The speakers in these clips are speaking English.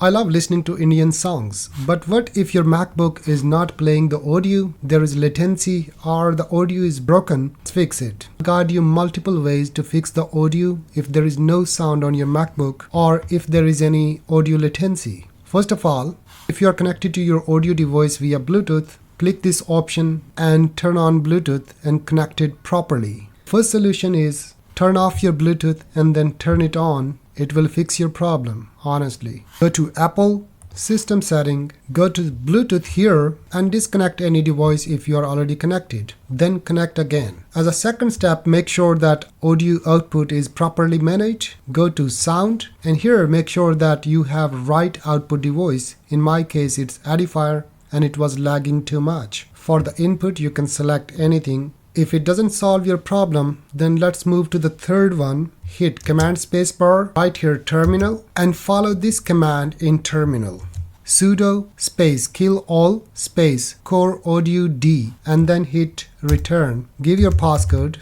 I love listening to Indian songs, but what if your MacBook is not playing the audio, there is latency, or the audio is broken? Let's fix it. I'll guide you multiple ways to fix the audio if there is no sound on your MacBook or if there is any audio latency. First of all, if you are connected to your audio device via Bluetooth, click this option and turn on Bluetooth and connect it properly. First solution is turn off your Bluetooth and then turn it on. It will fix your problem, honestly. Go to Apple, System Setting, go to Bluetooth here and disconnect any device if you are already connected. Then connect again. As a second step, make sure that audio output is properly managed. Go to Sound and here make sure that you have right output device. In my case, it's Edifier and it was lagging too much. For the input, you can select anything. If it doesn't solve your problem, then let's move to the third one. Hit Command Spacebar, right here Terminal, and follow this command in Terminal. Sudo space kill all space coreaudiod and then hit Return. Give your passcode.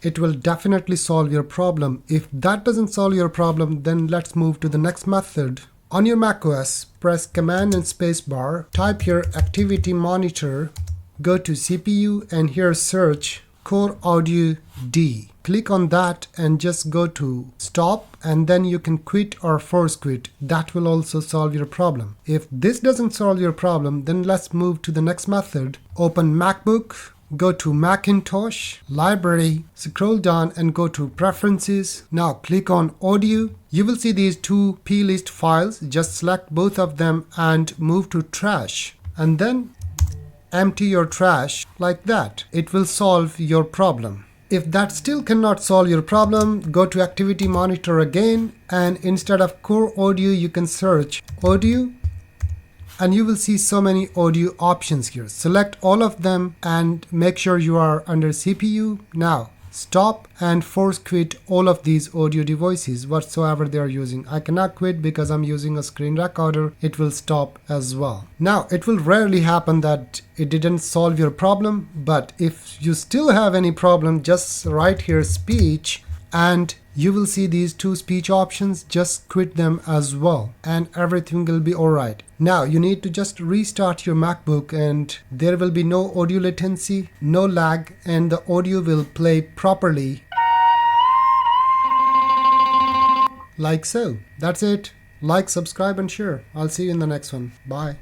It will definitely solve your problem. If that doesn't solve your problem, then let's move to the next method. On your macOS, press Command and Spacebar, type here Activity Monitor, go to CPU and here search coreaudiod. Click on that and just go to stop and then you can quit or force quit. That will also solve your problem. If this doesn't solve your problem, then let's move to the next method. Open MacBook, go to Macintosh, Library, scroll down and go to Preferences. Now click on Audio. You will see these two plist files. Just select both of them and move to Trash. And then empty your trash like that. It will solve your problem. If that still cannot solve your problem, go to Activity Monitor again and instead of Core Audio, you can search Audio and you will see so many audio options here. Select all of them and make sure you are under CPU. Now stop and force quit all of these audio devices whatsoever they are using. I cannot quit because I'm using a screen recorder. It will stop as well. Now it will rarely happen that it didn't solve your problem, but if you still have any problem, just write here speech and you will see these two speech options. Just quit them as well and everything will be alright. Now you need to just restart your MacBook and there will be no audio latency, no lag, and the audio will play properly like so. That's it. Like, subscribe and share. I'll see you in the next one. Bye.